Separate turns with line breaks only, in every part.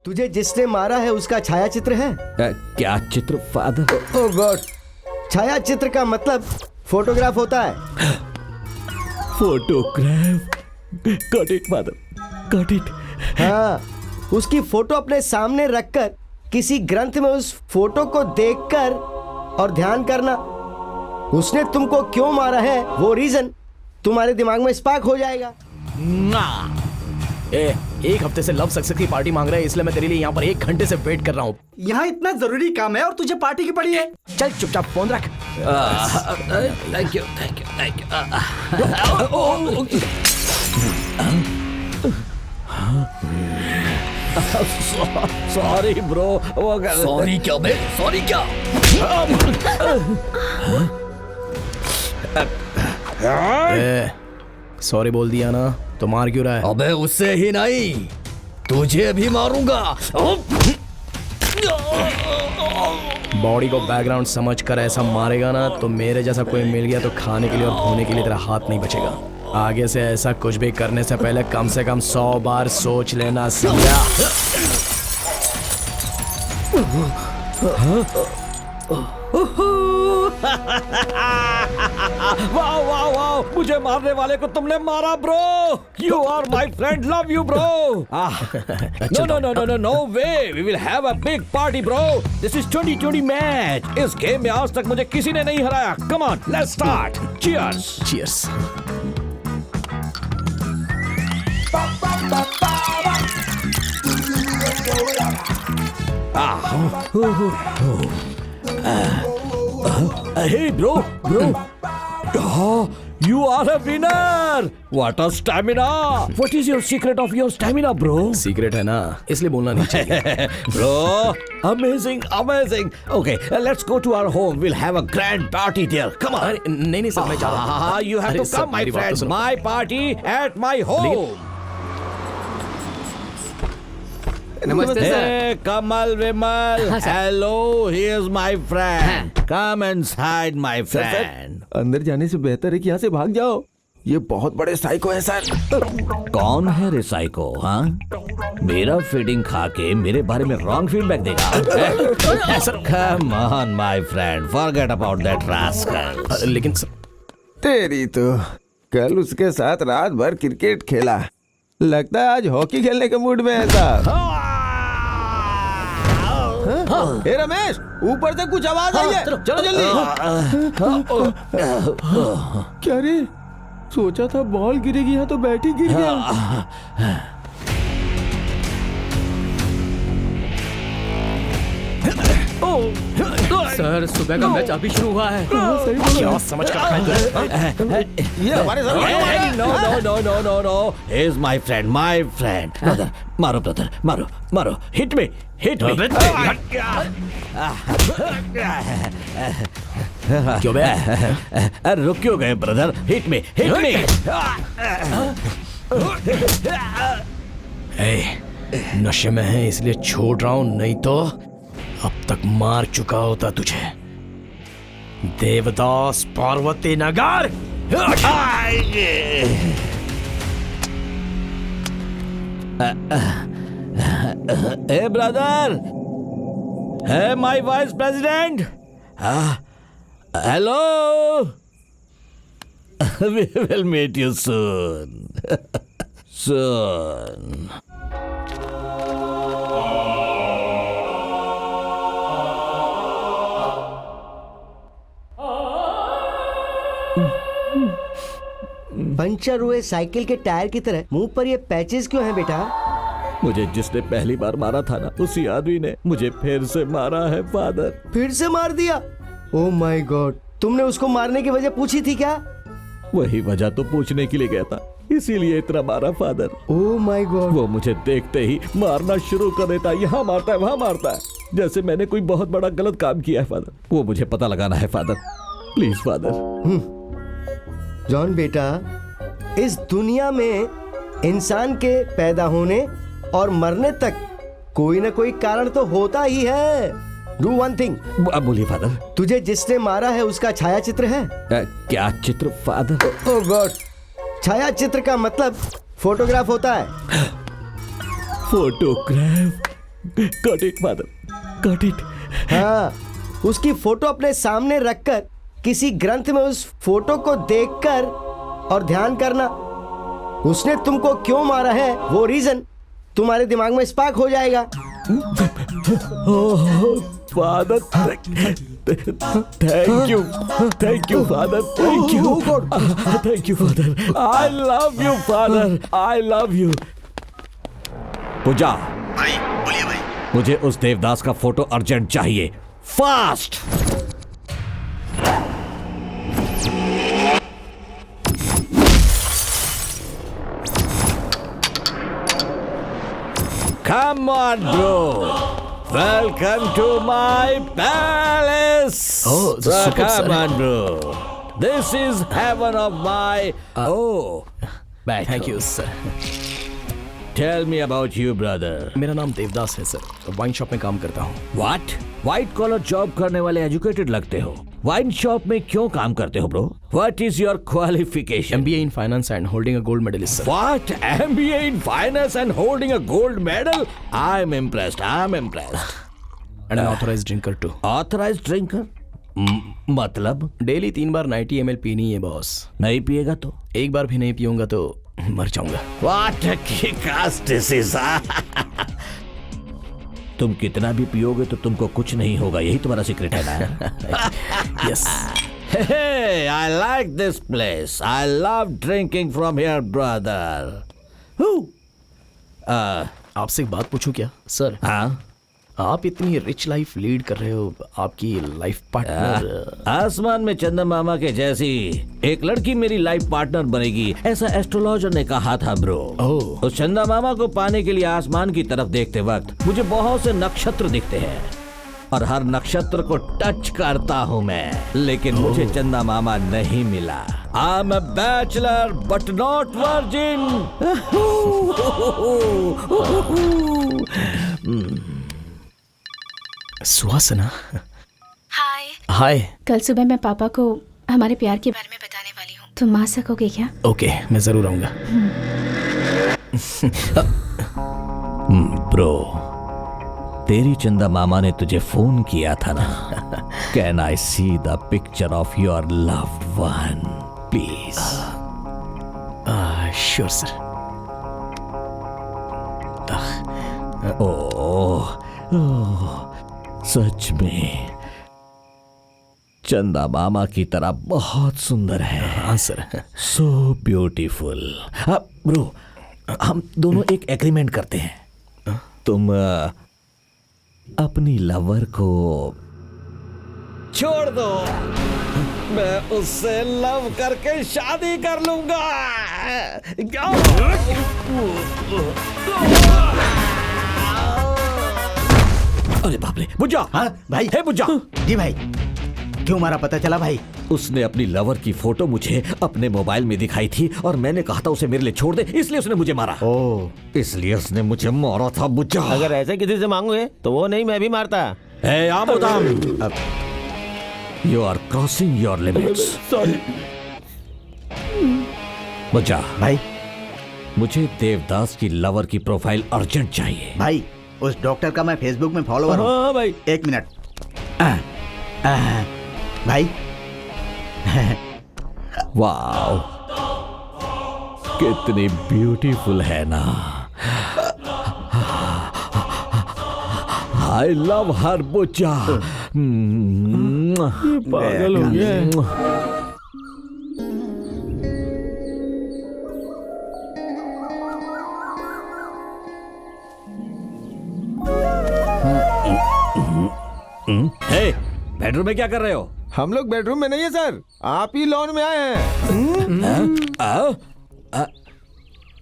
तुझे जिसने मारा है उसका छाया चित्र है?
क्या चित्र फादर?
ओह गॉड, छाया चित्र का मतलब फोटोग्राफ होता है।
Photograph? Got it father, got it.
हाँ, उसकी फोटो अपने सामने रखकर किसी ग्रंथ में उस फोटो को देखकर और ध्यान करना, उसने तुमको क्यों मारा है वो रीजन तुम्हारे दिमाग में स्पार्क हो जाएगा।
ना, एक हफ्ते से लव सक्सेस की पार्टी मांग रहा है, इसलिए मैं तेरे लिए यहाँ पर 1 घंटे से वेट कर रहा हूँ।
यहाँ इतना जरूरी काम है और तुझे पार्टी की पड़ी है।
चल चुपचाप फोन रख।
Thank you thank you thank you. Sorry bro.
Sorry क्या बे? सॉरी क्या?
सॉरी बोल दिया ना तो मार क्यों रहा है?
अबे उससे ही नहीं, तुझे भी मारूंगा।
बॉडी को बैकग्राउंड समझ कर ऐसा मारेगा ना तो मेरे जैसा कोई मिल गया तो खाने के लिए और धोने के लिए तेरा हाथ नहीं बचेगा। आगे से ऐसा कुछ भी करने से पहले कम से कम 100 बार सोच लेना, समझा?
वाह वाह वाह, मुझे मारने वाले को तुमने मारा bro. You are my friend, love you bro. No no no no no no way, we will have a big party bro. This is 2020 match. इस गेम में आज तक मुझे किसी ने नहीं हराया। Come on, let's start. Cheers.
Cheers.
Hey bro, you are a winner. What a stamina. What is your secret of your stamina, bro?
Secret है ना, इसलिए बोलना नहीं चाहिए।
Bro, amazing, amazing. Okay, let's go to our home. We'll have a grand party there. Come on.
नहीं sir, मैं जा रहा हूँ।
You have
अरे
to
सर,
come, my
मेरी बात तो
friend.
सुनो।
My party at my home.
नमस्ते sir.
Hey, Kamal Vimal. Hello, here's my friend. Come inside, my friend.
अंदर जाने से बेहतर है कि यहाँ से भाग जाओ। ये बहुत बड़े साइको है सर।
कौन है रे साइको? हाँ, मेरा फीडिंग खा के मेरे बारे में रॉन्ग फीडबैक देगा। Come on, my friend. Forget about that rascal.
लेकिन सर,
तेरी तो कल उसके साथ रात भर क्रिकेट खेला, लगता है आज हॉकी खेलने के मूड में है साहब। हे रमेश, ऊपर से कुछ आवाज आई है, चलो जल्दी। क्या रे, सोचा था बॉल गिरेगी यहाँ तो बैट ही गिर गया।
सर सुबह का मैच अभी शुरू हुआ है।
क्या समझ कर
ये हमारे साथ
No, no, no, no, no, no. He's my friend, my friend. Brother, मारो brother, मारो, मारो. Hit me, hit me.
क्यों बे?
अरे रुक क्यों गए brother? Hit me, hit me.
नशे में है इसलिए छोड़ रहा हूँ, नहीं तो अब तक मार चुका होता तुझे। Devdas Parvati Nagar.
Hey brother, hey my vice president. Hello. We will meet you soon. Soon.
Puncture हुए साइकिल के टायर की तरह मुंह पर ये पैचेस क्यों हैं बेटा?
मुझे जिसने पहली बार मारा था ना, उसी आदमी ने मुझे फिर से मारा है फादर।
फिर से मार दिया? ओह माय गॉड, तुमने उसको मारने की वजह पूछी थी क्या?
वही वजह तो पूछने के लिए गया था, इसीलिए इतना मारा फादर।
Oh my God.
वो मुझे देखते ही मारना शुरू कर देता, यहाँ मारता है वहाँ मारता है, जैसे मैंने कोई बहुत बड़ा गलत काम किया है फादर। वो मुझे पता लगाना है फादर, प्लीज फादर।
जॉन बेटा, इस दुनिया में इंसान के पैदा होने और मरने तक कोई ना कोई कारण तो होता ही है। Do one thing.
अब बोलिए फादर।
तुझे जिसने मारा है उसका छाया चित्र है?
क्या चित्र फादर?
ओह गॉड, छाया चित्र का मतलब फोटोग्राफ होता है।
Photograph? Got it father, got it.
हाँ, उसकी फोटो अपने सामने रखकर किसी ग्रंथ में उस फोटो को देखकर और ध्यान करना, उसने तुमको क्यों मारा है वो रीजन तुम्हारे दिमाग में स्पार्क हो जाएगा।
Father, thank you father, thank you father, I love you father, I love you. Pooja
भाई बोलिए भाई।
मुझे उस देवदास का फोटो अर्जेंट चाहिए, fast. Come on, bro. Welcome to my palace.
Oh, super,
come
sir.
on, bro. This is heaven of my. Back.
Thank you sir.
Tell me about you, brother.
मेरा नाम देवदास है सर, वाइन शॉप में काम करता हूँ।
What? White collar job करने वाले educated लगते हो, वाइन शॉप में क्यों काम करते हो, bro? What is your qualification?
MBA in finance and holding a gold medal sir.
What? MBA in finance and holding a gold medal? I'm impressed.
And an authorized drinker too.
Authorized drinker? मतलब
daily 3 बार 90 ml पीनी है boss.
नहीं पिएगा तो?
एक बार भी नहीं पीऊंगा तो मर जाऊंगा।
What a kick-ass disease. तुम कितना भी पियोगे तो तुमको कुछ नहीं होगा, यही तुम्हारा सीक्रेट है ना?
Yes.
Hey, I like this place. I love drinking from here, brother.
आपसे एक बात पूछूं क्या सर?
हाँ?
आप इतनी रिच लाइफ लीड कर रहे हो, आपकी लाइफ पार्टनर
आसमान में चंदा मामा के जैसी एक लड़की मेरी लाइफ पार्टनर बनेगी, ऐसा एस्ट्रोलॉजर ने कहा था ब्रो।
ओह।
उस चंदा मामा को पाने के लिए आसमान की तरफ देखते वक्त मुझे बहुत से नक्षत्र दिखते हैं और हर नक्षत्र को टच करता हूँ मैं, लेकिन मुझे चंदा मामा नहीं मिला। I am a bachelor but not virgin.
Suhasana.
Hi.
Hi.
कल सुबह मैं पापा को हमारे प्यार के बारे में बताने वाली हूँ, तुम आ सकोगे क्या?
ओके, मैं जरूर आऊंगा।
ब्रो, तेरी चंदा मामा ने तुझे फोन किया था ना? Can I see the picture of your loved one please?
Sure sir.
Oh, सच में चंदा मामा की तरह बहुत सुंदर है।
हाँ सर।
So beautiful. ब्रो, हम दोनों एक एग्रीमेंट करते हैं। तुम अपनी लवर को छोड़ दो, मैं उससे लव करके शादी कर लूंगा। अरे बाप रे, बुज्जा।
हाँ भाई।
हे बुज्जा।
जी भाई, क्यों मारा पता चला भाई?
उसने अपनी लवर की फोटो मुझे अपने मोबाइल में दिखाई थी और मैंने कहा था उसे मेरे लिए छोड़ दे, इसलिए उसने मुझे मारा।
ओह,
इसलिए उसने मुझे मारा था बुज्जा।
अगर ऐसे किसी से मांगोगे तो वो नहीं, मैं भी मारता।
Hey, Amodam, you are crossing your limits.
Sorry
Bujja,
भाई।
मुझे देवदास की लवर की प्रोफाइल अर्जेंट चाहिए।
भाई, उस डॉक्टर का मैं फेसबुक में फॉलोवर हूँ।
हाँ भाई।
एक मिनट। भाई।
वाओ, कितनी ब्यूटीफुल है ना। I love her Bujja.
पागल हो गया।
हे, बेडरूम में क्या कर रहे हो?
हम लोग बेडरूम में नहीं है सर, आप ही लॉन में आए हैं।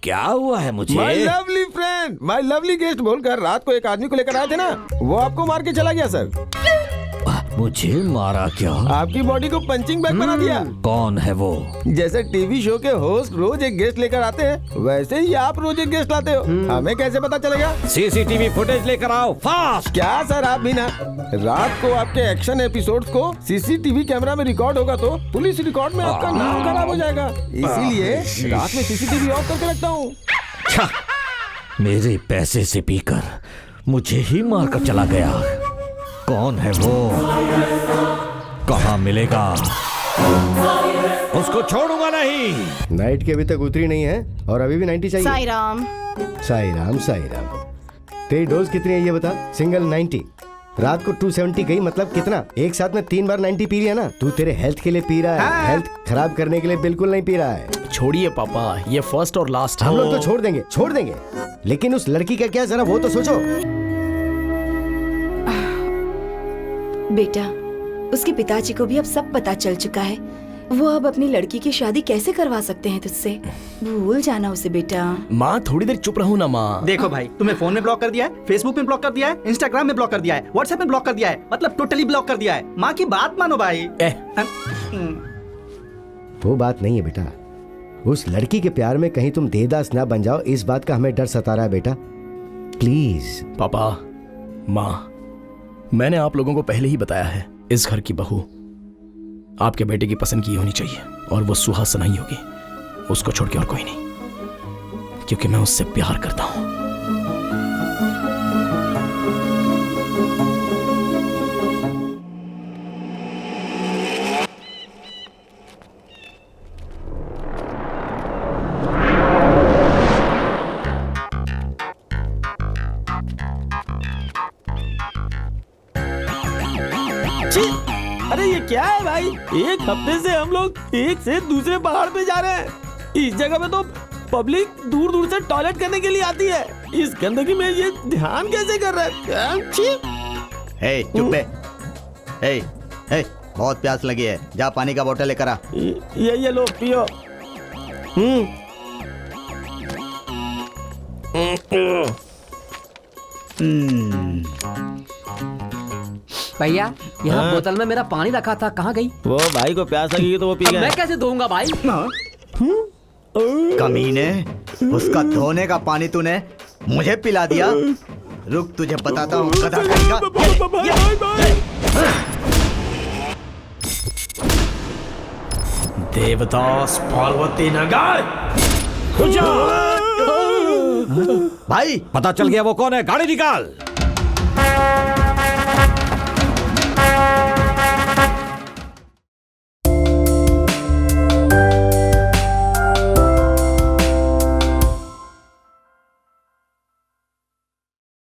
क्या हुआ है मुझे?
My lovely friend, my lovely guest बोलकर रात को एक आदमी को लेकर आए थे ना, वो आपको मार के चला गया सर।
मुझे मारा क्या?
आपकी बॉडी को पंचिंग बैग बना दिया।
कौन है वो?
जैसे टीवी शो के होस्ट रोज एक गेस्ट लेकर आते हैं, वैसे ही आप रोज एक गेस्ट लाते हो। हमें कैसे पता चलेगा?
सीसीटीवी फुटेज लेकर आओ फास्ट।
क्या सर, आप भी ना, रात को आपके एक्शन एपिसोड्स को सीसीटीवी कैमरा में रिकॉर्ड होगा तो पुलिस रिकॉर्ड में आपका नाम खराब हो जाएगा, इसीलिए रात में सीसीटीवी ऑफ करके रखता हूँ।
मेरे पैसे से पीकर मुझे ही मारकर चला गया। कौन है वो? कहाँ मिलेगा? उसको छोड़ूंगा नहीं।
नाइट की अभी तक उतरी नहीं है और अभी भी 90 चाहिए।
साई राम।
साई राम साई राम। तेरी डोज कितनी है ये बता? सिंगल 90। रात को 270 गई, मतलब कितना? एक साथ में 3 बार 90 पी लिया ना? तू तेरे हेल्थ के लिए पी रहा है, हेल्थ खराब करने के लिए बिल्कुल नहीं पी रहा है।
छोड़िए पापा, ये फर्स्ट और लास्ट है।
हम लोग तो छोड़ देंगे, लेकिन उस लड़की का क्या, जरा वो तो सोचो।
बेटा, उसके पिताजी को भी अब सब पता चल चुका है। वो अब अपनी लड़की की शादी कैसे करवा सकते हैं तुझसे? भूल जाना उसे बेटा।
माँ थोड़ी देर चुप रहो ना माँ।
देखो भाई, तुम्हें फोन में ब्लॉक कर दिया है, फेसबुक में ब्लॉक कर दिया है, इंस्टाग्राम में ब्लॉक कर दिया है, व्हाट्सएप में ब्लॉक कर दिया है, मतलब टोटली ब्लॉक कर दिया है। माँ की बात मानो भाई।
वो बात नहीं है बेटा, उस लड़की के प्यार में कहीं तुम देवदास ना बन जाओ, इस बात का हमें डर सता रहा है बेटा। प्लीज।
पापा, माँ, मैंने आप लोगों को पहले ही बताया है, इस घर की बहू आपके बेटे की पसंद की होनी चाहिए और वो सुहासना ही होगी, उसको छोड़ के और कोई नहीं, क्योंकि मैं उससे प्यार करता हूं।
अरे ये क्या है भाई? एक हफ्ते से हम लोग एक से दूसरे पहाड़ पे जा रहे हैं। इस जगह पे तो पब्लिक दूर दूर से टॉयलेट करने के लिए आती है। इस गंदगी में ये ध्यान कैसे कर रहा है?
चुप बे। बहुत प्यास लगी है, जा पानी का बोतल लेकर आ।
ये लो पियो।
भैया, यहाँ बोतल में मेरा पानी रखा था, कहाँ गई?
वो भाई को प्यास लगेगी तो वो पी
अब
गए।
मैं कैसे धोऊंगा भाई?
कमीने, उसका धोने का पानी तूने मुझे पिला दिया। रुक, तुझे बताता हूँ गधा कहीं का।
देवदास पार्वती नगर।
भाई
पता चल गया वो कौन है, गाड़ी निकाल।